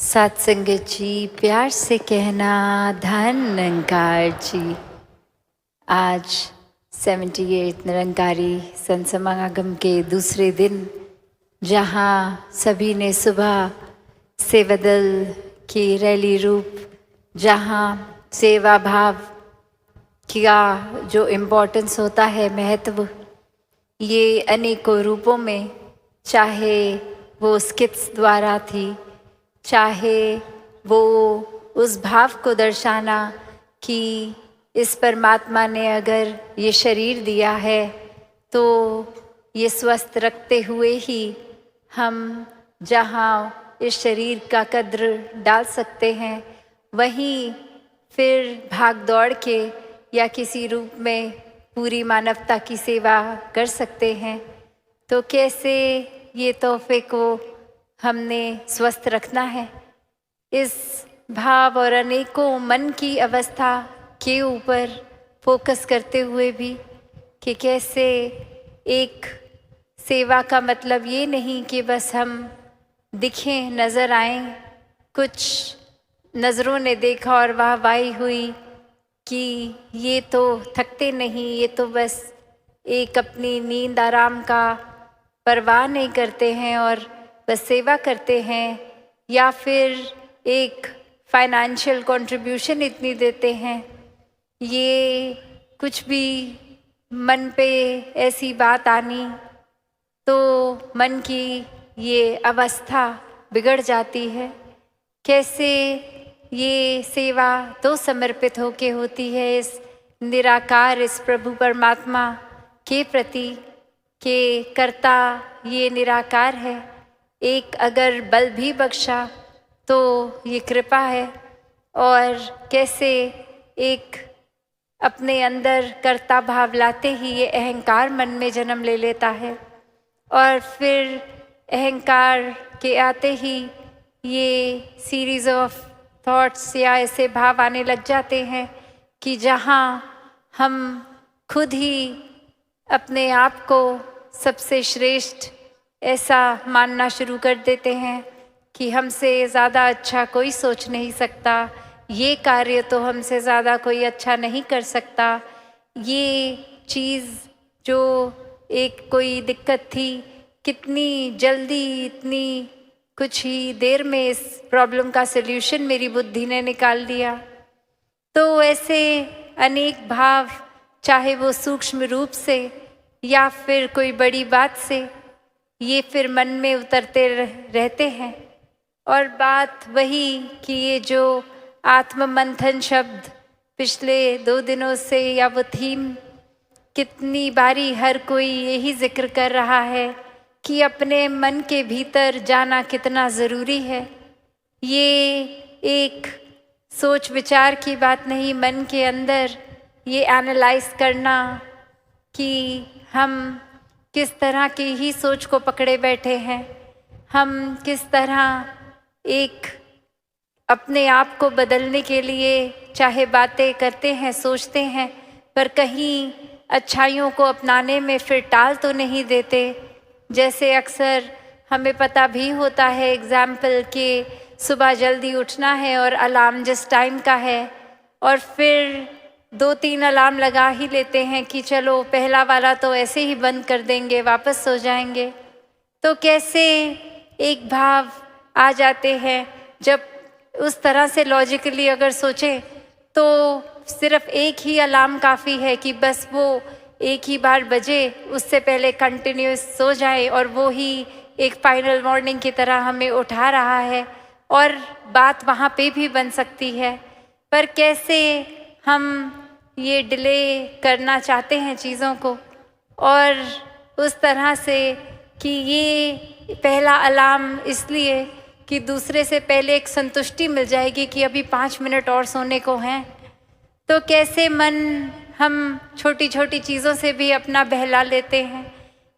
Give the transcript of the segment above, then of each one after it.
सत्संगत जी, प्यार से कहना धन निरंकार जी। आज 78 निरंकारी संत समागम के दूसरे दिन, जहाँ सभी ने सुबह सेवा दल की रैली रूप, जहाँ सेवा भाव का जो इम्पोर्टेंस होता है, महत्व, ये अनेकों रूपों में, चाहे वो स्किट्स द्वारा थी, चाहे वो उस भाव को दर्शाना कि इस परमात्मा ने अगर ये शरीर दिया है तो ये स्वस्थ रखते हुए ही हम जहाँ इस शरीर का कद्र डाल सकते हैं, वहीं फिर भाग दौड़ के या किसी रूप में पूरी मानवता की सेवा कर सकते हैं। तो कैसे ये तोहफे को हमने स्वस्थ रखना है, इस भाव और अनेकों मन की अवस्था के ऊपर फोकस करते हुए भी कि कैसे एक सेवा का मतलब ये नहीं कि बस हम दिखें, नज़र आएं, कुछ नज़रों ने देखा और वाहवाही हुई कि ये तो थकते नहीं, ये तो बस एक अपनी नींद आराम का परवाह नहीं करते हैं और बस सेवा करते हैं, या फिर एक फाइनेंशियल कंट्रीब्यूशन इतनी देते हैं। ये कुछ भी मन पे ऐसी बात आनी तो मन की ये अवस्था बिगड़ जाती है। कैसे ये सेवा तो समर्पित होके होती है इस निराकार, इस प्रभु परमात्मा के प्रति, के कर्ता ये निराकार है। एक अगर बल भी बख्शा तो ये कृपा है, और कैसे एक अपने अंदर कर्ता भाव लाते ही ये अहंकार मन में जन्म ले लेता है, और फिर अहंकार के आते ही ये सीरीज़ ऑफ थॉट्स या ऐसे भाव आने लग जाते हैं कि जहाँ हम खुद ही अपने आप को सबसे श्रेष्ठ ऐसा मानना शुरू कर देते हैं कि हमसे ज़्यादा अच्छा कोई सोच नहीं सकता, ये कार्य तो हमसे ज़्यादा कोई अच्छा नहीं कर सकता। ये चीज़ जो एक कोई दिक्कत थी, कितनी जल्दी, इतनी कुछ ही देर में इस प्रॉब्लम का सल्यूशन मेरी बुद्धि ने निकाल दिया। तो ऐसे अनेक भाव, चाहे वो सूक्ष्म रूप से या फिर कोई बड़ी बात से, ये फिर मन में उतरते रहते हैं। और बात वही कि ये जो आत्म मंथन शब्द पिछले 2 दिनों से, या वो थीम, कितनी बारी हर कोई यही जिक्र कर रहा है कि अपने मन के भीतर जाना कितना ज़रूरी है। ये एक सोच विचार की बात नहीं, मन के अंदर ये एनालाइज करना कि हम किस तरह की ही सोच को पकड़े बैठे हैं, हम किस तरह एक अपने आप को बदलने के लिए चाहे बातें करते हैं, सोचते हैं, पर कहीं अच्छाइयों को अपनाने में फिर टाल तो नहीं देते। जैसे अक्सर हमें पता भी होता है, एग्जाम्पल के सुबह जल्दी उठना है और अलार्म जिस टाइम का है, और फिर 2-3 अलार्म लगा ही लेते हैं कि चलो पहला वाला तो ऐसे ही बंद कर देंगे, वापस सो जाएंगे। तो कैसे एक भाव आ जाते हैं, जब उस तरह से लॉजिकली अगर सोचें तो सिर्फ एक ही अलार्म काफ़ी है कि बस वो एक ही बार बजे, उससे पहले कंटिन्यूस सो जाए, और वो ही एक फाइनल वार्निंग की तरह हमें उठा रहा है, और बात वहाँ पे भी बन सकती है। पर कैसे हम ये डिले करना चाहते हैं चीज़ों को, और उस तरह से कि ये पहला अलार्म इसलिए कि दूसरे से पहले एक संतुष्टि मिल जाएगी कि अभी 5 मिनट और सोने को हैं। तो कैसे मन हम छोटी छोटी चीज़ों से भी अपना बहला लेते हैं,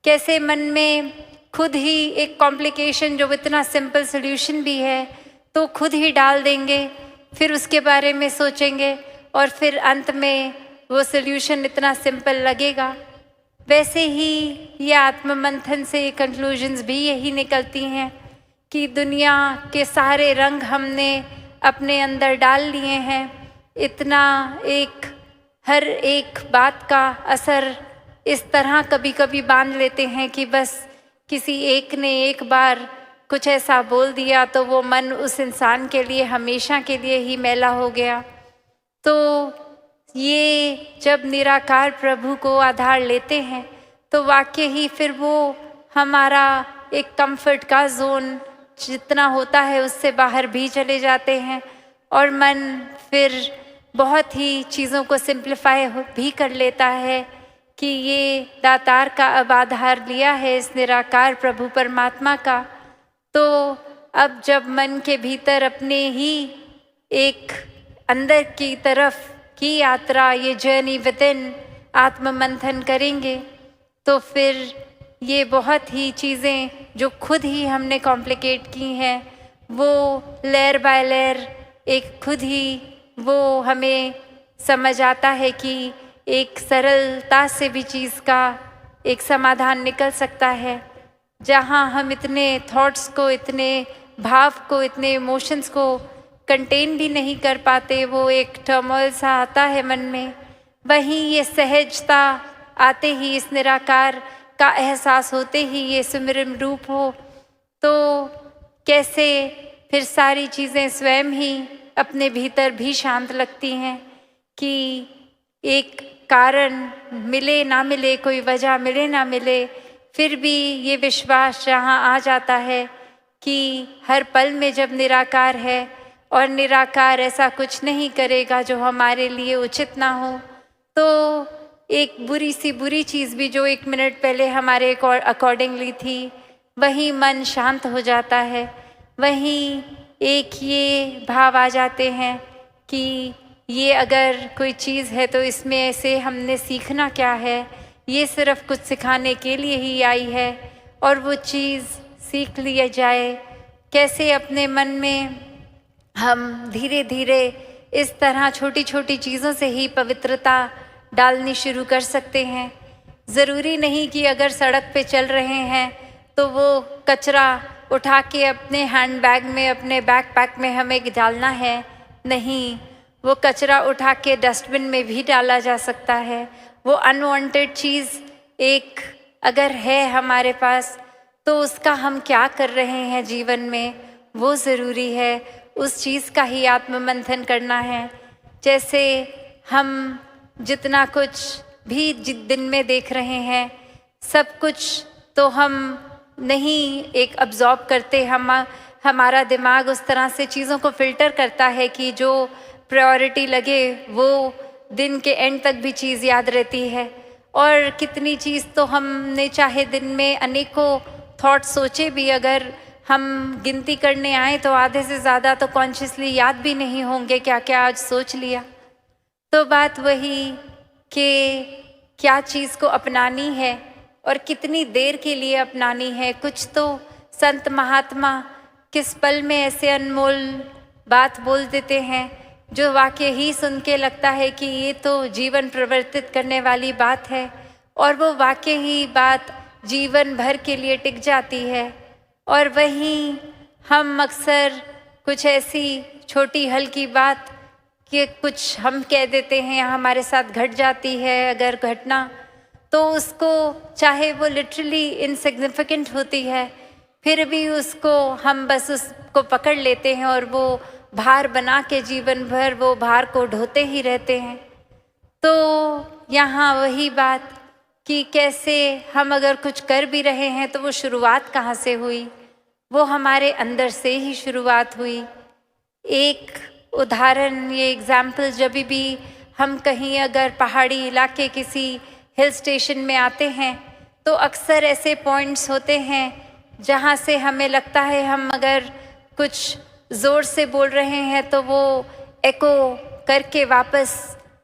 कैसे मन में खुद ही एक कॉम्प्लिकेशन जो इतना सिंपल सोल्यूशन भी है तो खुद ही डाल देंगे, फिर उसके बारे में सोचेंगे, और फिर अंत में वो सोल्यूशन इतना सिंपल लगेगा। वैसे ही ये आत्म मंथन से कंक्लूजन्स भी यही निकलती हैं कि दुनिया के सारे रंग हमने अपने अंदर डाल लिए हैं। इतना हर एक बात का असर इस तरह कभी कभी बांध लेते हैं कि बस किसी एक ने एक बार कुछ ऐसा बोल दिया तो वो मन उस इंसान के लिए हमेशा के लिए ही मैला हो गया। तो ये जब निराकार प्रभु को आधार लेते हैं तो वाकई ही फिर वो हमारा एक कंफर्ट का जोन जितना होता है उससे बाहर भी चले जाते हैं और मन फिर बहुत ही चीज़ों को सिंप्लीफाई भी कर लेता है कि ये दातार का अब आधार लिया है इस निराकार प्रभु परमात्मा का। तो अब जब मन के भीतर अपने ही एक अंदर की तरफ की यात्रा, ये जर्नी विद इन आत्म मंथन करेंगे तो फिर ये बहुत ही चीज़ें जो खुद ही हमने कॉम्प्लिकेट की हैं वो लेयर बाय लेयर एक खुद ही वो हमें समझ आता है कि एक सरलता से भी चीज़ का एक समाधान निकल सकता है। जहाँ हम इतने थॉट्स को, इतने भाव को, इतने इमोशंस को कंटेन भी नहीं कर पाते, वो एक टर्मोइल सा आता है मन में, वहीं ये सहजता आते ही, इस निराकार का एहसास होते ही ये सुमिरन रूप हो तो कैसे फिर सारी चीज़ें स्वयं ही अपने भीतर भी शांत लगती हैं कि एक कारण मिले ना मिले, कोई वजह मिले ना मिले, फिर भी ये विश्वास जहाँ आ जाता है कि हर पल में जब निराकार है और निराकार ऐसा कुछ नहीं करेगा जो हमारे लिए उचित ना हो, तो एक बुरी सी बुरी चीज़ भी जो 1 मिनट पहले हमारे अकॉर्डिंगली थी वहीं मन शांत हो जाता है। वहीं एक ये भाव आ जाते हैं कि ये अगर कोई चीज़ है तो इसमें से हमने सीखना क्या है, ये सिर्फ कुछ सिखाने के लिए ही आई है और वो चीज़ सीख लिया जाए। कैसे अपने मन में हम धीरे धीरे इस तरह छोटी छोटी चीज़ों से ही पवित्रता डालनी शुरू कर सकते हैं। ज़रूरी नहीं कि अगर सड़क पे चल रहे हैं तो वो कचरा उठा के अपने हैंड बैग में, अपने बैकपैक में हमें डालना है। नहीं, वो कचरा उठा के डस्टबिन में भी डाला जा सकता है। वो अनवांटेड चीज़ एक अगर है हमारे पास तो उसका हम क्या कर रहे हैं जीवन में वो ज़रूरी है। उस चीज़ का ही आत्ममंथन करना है। जैसे हम जितना कुछ भी दिन में देख रहे हैं सब कुछ तो हम नहीं एक अब्जॉर्ब करते। हमारा दिमाग उस तरह से चीज़ों को फ़िल्टर करता है कि जो प्रायोरिटी लगे वो दिन के एंड तक भी चीज़ याद रहती है। और कितनी चीज़ तो हमने चाहे दिन में अनेकों थॉट सोचे भी, अगर हम गिनती करने आए तो आधे से ज़्यादा तो कॉन्शियसली याद भी नहीं होंगे क्या क्या आज सोच लिया। तो बात वही कि क्या चीज़ को अपनानी है और कितनी देर के लिए अपनानी है। कुछ तो संत महात्मा किस पल में ऐसे अनमोल बात बोल देते हैं जो वाकई ही सुन के लगता है कि ये तो जीवन परिवर्तित करने वाली बात है और वो वाकई ही बात जीवन भर के लिए टिक जाती है। और वहीं हम अक्सर कुछ ऐसी छोटी हल्की बात कि कुछ हम कह देते हैं या हमारे साथ घट जाती है अगर घटना, तो उसको चाहे वो लिटरली इनसिग्निफिकेंट होती है फिर भी उसको हम बस उसको पकड़ लेते हैं और वो भार बना के जीवन भर वो भार को ढोते ही रहते हैं। तो यहाँ वही बात कि कैसे हम अगर कुछ कर भी रहे हैं तो वो शुरुआत कहाँ से हुई, वो हमारे अंदर से ही शुरुआत हुई। एक उदाहरण, ये एग्जाम्पल, जब भी हम कहीं अगर पहाड़ी इलाके किसी हिल स्टेशन में आते हैं तो अक्सर ऐसे पॉइंट्स होते हैं जहाँ से हमें लगता है हम अगर कुछ ज़ोर से बोल रहे हैं तो वो एको करके वापस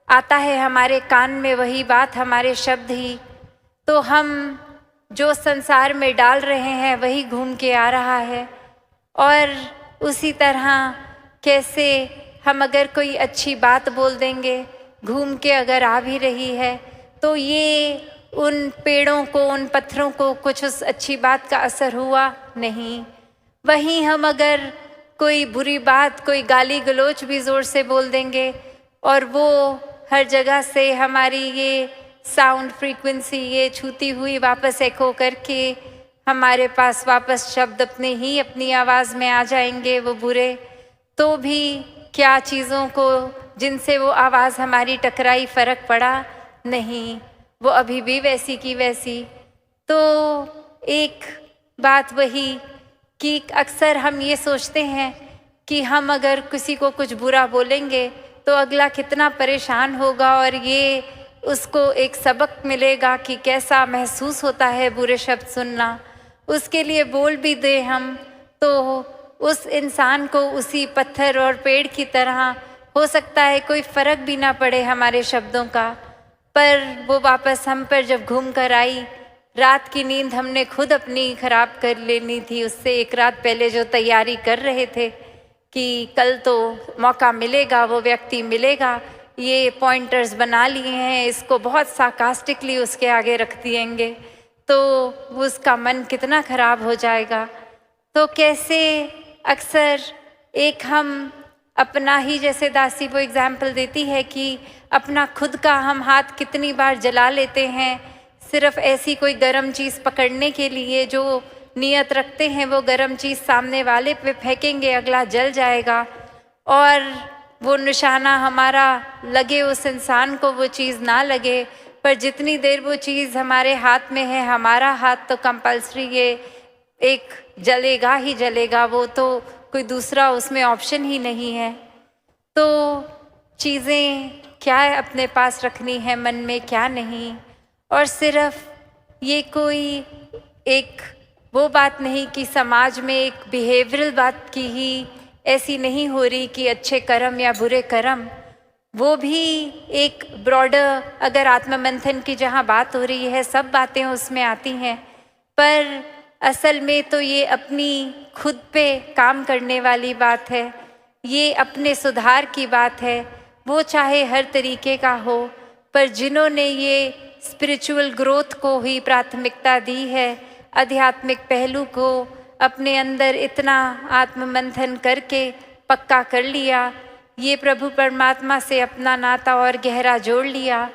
आता है हमारे कान में, वही बात, हमारे शब्द ही। तो हम जो संसार में डाल रहे हैं वही घूम के आ रहा है। और उसी तरह कैसे हम अगर कोई अच्छी बात बोल देंगे घूम के अगर आ भी रही है तो ये उन पेड़ों को, उन पत्थरों को कुछ उस अच्छी बात का असर हुआ नहीं, वहीं हम अगर कोई बुरी बात, कोई गाली गलौज भी ज़ोर से बोल देंगे और वो हर जगह से हमारी ये साउंड फ्रीक्वेंसी ये छूती हुई वापस एको करके हमारे पास वापस शब्द अपनी आवाज़ में आ जाएंगे वो बुरे, तो भी क्या चीज़ों को जिनसे वो आवाज़ हमारी टकराई फ़र्क पड़ा नहीं, वो अभी भी वैसी की वैसी। तो एक बात वही कि अक्सर हम ये सोचते हैं कि हम अगर किसी को कुछ बुरा बोलेंगे तो अगला कितना परेशान होगा और ये उसको एक सबक मिलेगा कि कैसा महसूस होता है बुरे शब्द सुनना। उसके लिए बोल भी दे हम तो उस इंसान को उसी पत्थर और पेड़ की तरह हो सकता है कोई फ़र्क भी ना पड़े हमारे शब्दों का, पर वो वापस हम पर जब घूम कर आई, रात की नींद हमने खुद अपनी ख़राब कर लेनी थी। उससे एक रात पहले जो तैयारी कर रहे थे कि कल तो मौका मिलेगा, वो व्यक्ति मिलेगा, ये पॉइंटर्स बना लिए हैं, इसको बहुत सार्कास्टिकली उसके आगे रख दिएंगे, तो उसका मन कितना ख़राब हो जाएगा। तो कैसे अक्सर एक हम अपना ही, जैसे दासी वो एग्जाम्पल देती है कि अपना खुद का हम हाथ कितनी बार जला लेते हैं सिर्फ ऐसी कोई गर्म चीज़ पकड़ने के लिए, जो नियत रखते हैं वो गर्म चीज़ सामने वाले पे फेंकेंगे, अगला जल जाएगा और वो निशाना हमारा लगे उस इंसान को, वो चीज़ ना लगे, पर जितनी देर वो चीज़ हमारे हाथ में है, हमारा हाथ तो कंपल्सरी ये एक जलेगा ही जलेगा, वो तो कोई दूसरा उसमें ऑप्शन ही नहीं है। तो चीज़ें क्या अपने पास रखनी है मन में, क्या नहीं, और सिर्फ ये कोई एक वो बात नहीं कि समाज में एक बिहेवियरल बात की ही ऐसी नहीं हो रही कि अच्छे कर्म या बुरे कर्म, वो भी एक ब्रॉडर अगर आत्ममंथन की जहाँ बात हो रही है, सब बातें उसमें आती हैं, पर असल में तो ये अपनी खुद पे काम करने वाली बात है, ये अपने सुधार की बात है, वो चाहे हर तरीके का हो, पर जिन्होंने ये स्पिरिचुअल ग्रोथ को ही प्राथमिकता दी है, आध्यात्मिक पहलू को अपने अंदर इतना आत्ममंथन करके पक्का कर लिया, ये प्रभु परमात्मा से अपना नाता और गहरा जोड़ लिया,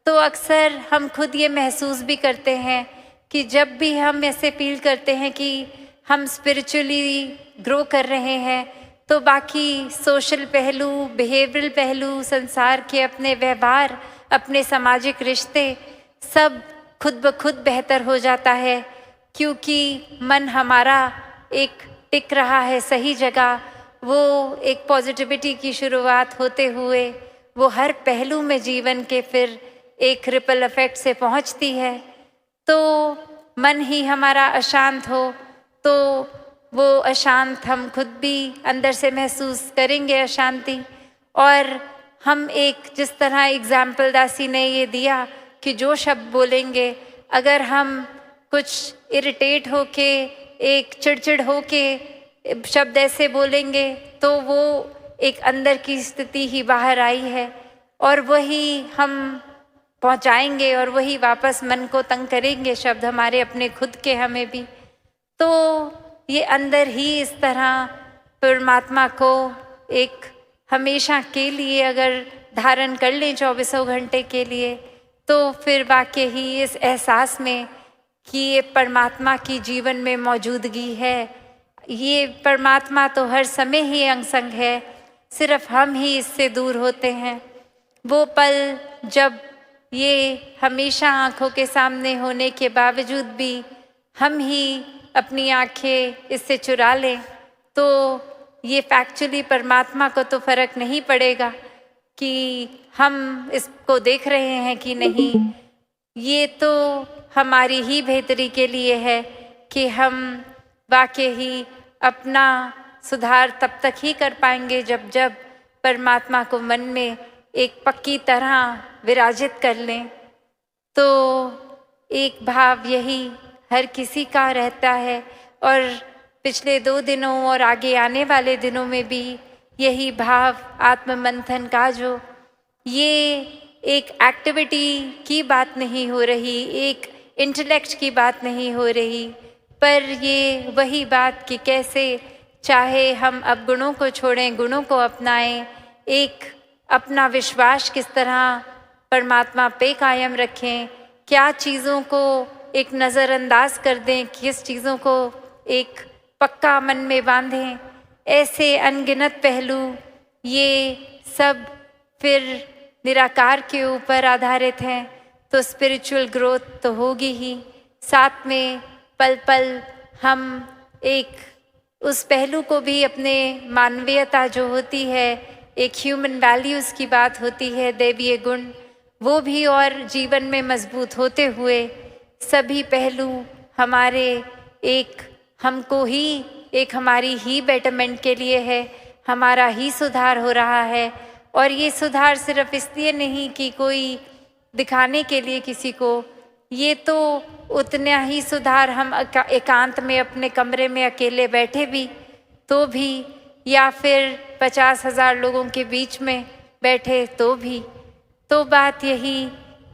तो अक्सर हम खुद ये महसूस भी करते हैं कि जब भी हम ऐसे फील करते हैं कि हम स्पिरिचुअली ग्रो कर रहे हैं, तो बाकी सोशल पहलू, बिहेवियरल पहलू, संसार के अपने व्यवहार, अपने सामाजिक रिश्ते, सब खुद ब खुद बेहतर हो जाता है, क्योंकि मन हमारा एक टिक रहा है सही जगह। वो एक पॉजिटिविटी की शुरुआत होते हुए वो हर पहलू में जीवन के फिर एक रिपल इफेक्ट से पहुंचती है। तो मन ही हमारा अशांत हो तो वो अशांत हम खुद भी अंदर से महसूस करेंगे अशांति, और हम एक जिस तरह एग्जाम्पल दासी ने ये दिया कि जो शब्द बोलेंगे, अगर हम कुछ इरिटेट होके, एक चिड़चिड़ होके शब्द ऐसे बोलेंगे, तो वो एक अंदर की स्थिति ही बाहर आई है और वही हम पहुंचाएंगे और वही वापस मन को तंग करेंगे शब्द हमारे अपने खुद के हमें भी। तो ये अंदर ही इस तरह परमात्मा को एक हमेशा के लिए अगर धारण कर लें 24 घंटे के लिए, तो फिर वाकई ही इस एहसास में कि ये परमात्मा की जीवन में मौजूदगी है, ये परमात्मा तो हर समय ही अंग संग है, सिर्फ हम ही इससे दूर होते हैं। वो पल जब ये हमेशा आँखों के सामने होने के बावजूद भी हम ही अपनी आँखें इससे चुरा लें, तो ये फैक्चुअली परमात्मा को तो फ़र्क नहीं पड़ेगा कि हम इसको देख रहे हैं कि नहीं। ये तो हमारी ही बेहतरी के लिए है कि हम वाकई ही अपना सुधार तब तक ही कर पाएंगे जब जब परमात्मा को मन में एक पक्की तरह विराजित कर लें। तो एक भाव यही हर किसी का रहता है, और पिछले 2 दिनों और आगे आने वाले दिनों में भी यही भाव आत्ममंथन का, जो ये एक एक्टिविटी की बात नहीं हो रही, एक इंटेलेक्ट की बात नहीं हो रही, पर ये वही बात कि कैसे चाहे हम अब गुणों को छोड़ें, गुणों को अपनाएं, एक अपना विश्वास किस तरह परमात्मा पे कायम रखें, क्या चीज़ों को एक नज़रअंदाज कर दें, किस चीज़ों को एक पक्का मन में बांधें, ऐसे अनगिनत पहलू ये सब फिर निराकार के ऊपर आधारित हैं। तो स्पिरिचुअल ग्रोथ तो होगी ही, साथ में पल पल हम एक उस पहलू को भी अपने मानवीयता जो होती है, एक ह्यूमन वैल्यूज़ की बात होती है, दैवीय गुण, वो भी और जीवन में मजबूत होते हुए सभी पहलू हमारे एक हमको ही एक हमारी ही बेटरमेंट के लिए है, हमारा ही सुधार हो रहा है। और ये सुधार सिर्फ इसलिए नहीं कि कोई दिखाने के लिए किसी को, ये तो उतना ही सुधार हम एकांत में अपने कमरे में अकेले बैठे भी तो भी, या फिर 50,000 लोगों के बीच में बैठे तो भी, तो बात यही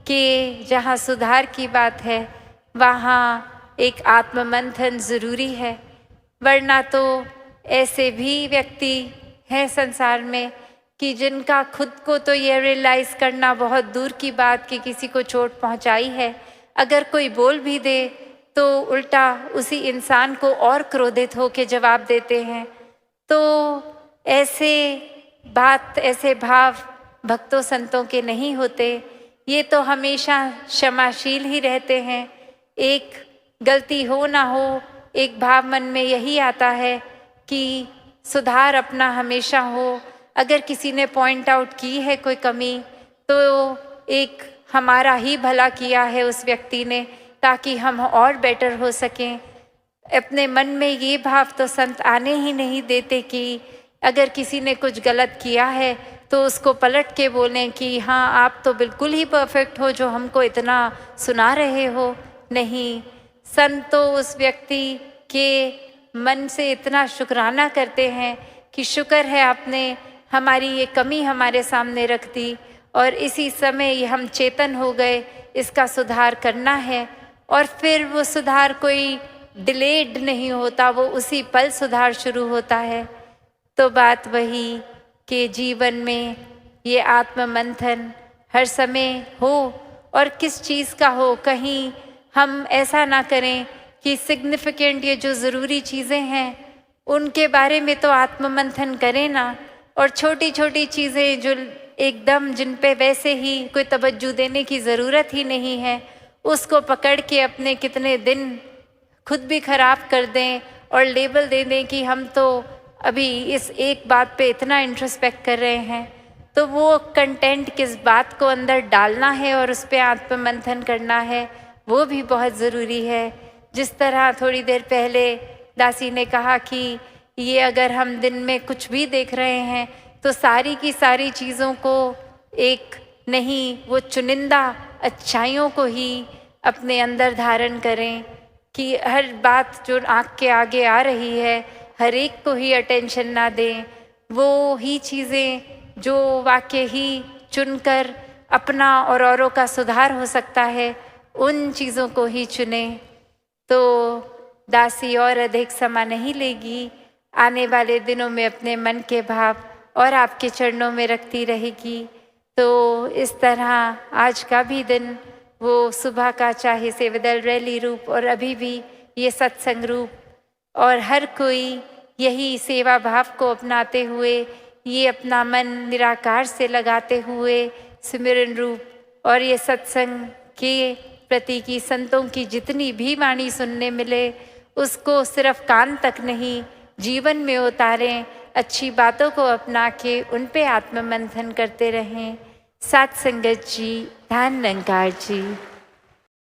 कि जहाँ सुधार की बात है वहाँ एक आत्ममंथन ज़रूरी है। वरना तो ऐसे भी व्यक्ति हैं संसार में कि जिनका खुद को तो ये रियलाइज़ करना बहुत दूर की बात कि किसी को चोट पहुंचाई है, अगर कोई बोल भी दे तो उल्टा उसी इंसान को और क्रोधित होकर जवाब देते हैं। तो ऐसे बात, ऐसे भाव भक्तों संतों के नहीं होते, ये तो हमेशा क्षमाशील ही रहते हैं। एक गलती हो ना हो, एक भाव मन में यही आता है कि सुधार अपना हमेशा हो। अगर किसी ने पॉइंट आउट की है कोई कमी, तो एक हमारा ही भला किया है उस व्यक्ति ने, ताकि हम और बेटर हो सकें। अपने मन में ये भाव तो संत आने ही नहीं देते कि अगर किसी ने कुछ गलत किया है तो उसको पलट के बोलें कि हाँ आप तो बिल्कुल ही परफेक्ट हो जो हमको इतना सुना रहे हो। नहीं, संत तो उस व्यक्ति के मन से इतना शुक्राना करते हैं कि शुक्र है आपने हमारी ये कमी हमारे सामने रख दी और इसी समय ये हम चेतन हो गए, इसका सुधार करना है। और फिर वो सुधार कोई डिलेड नहीं होता, वो उसी पल सुधार शुरू होता है। तो बात वही कि जीवन में ये आत्ममंथन हर समय हो, और किस चीज़ का हो। कहीं हम ऐसा ना करें कि सिग्निफिकेंट ये जो ज़रूरी चीज़ें हैं उनके बारे में तो आत्ममंथन करें ना, और छोटी छोटी चीज़ें जो एकदम जिन पे वैसे ही कोई तवज्जो देने की ज़रूरत ही नहीं है, उसको पकड़ के अपने कितने दिन खुद भी ख़राब कर दें और लेबल दे दें कि हम तो अभी इस एक बात पे इतना इंट्रोस्पेक्ट कर रहे हैं। तो वो कंटेंट किस बात को अंदर डालना है और उस पर आत्ममंथन करना है, वो भी बहुत ज़रूरी है। जिस तरह थोड़ी देर पहले दासी ने कहा कि ये अगर हम दिन में कुछ भी देख रहे हैं तो सारी की सारी चीज़ों को एक नहीं, वो चुनिंदा अच्छाइयों को ही अपने अंदर धारण करें, कि हर बात जो आँख के आगे आ रही है हर एक को ही अटेंशन ना दें। वो ही चीज़ें जो वाकई ही चुनकर अपना और औरों का सुधार हो सकता है, उन चीज़ों को ही चुने। तो दासी और अधिक समय नहीं लेगी, आने वाले दिनों में अपने मन के भाव और आपके चरणों में रखती रहेगी। तो इस तरह आज का भी दिन, वो सुबह का चाहे सेवादल रैली रूप और अभी भी ये सत्संग रूप, और हर कोई यही सेवा भाव को अपनाते हुए, ये अपना मन निराकार से लगाते हुए सिमरन रूप और ये सत्संग के प्रति की संतों की जितनी भी वाणी सुनने मिले उसको सिर्फ कान तक नहीं, जीवन में उतारें, अच्छी बातों को अपना के उन पे आत्ममंथन करते रहें। साथ संगत जी, धन निरंकार जी।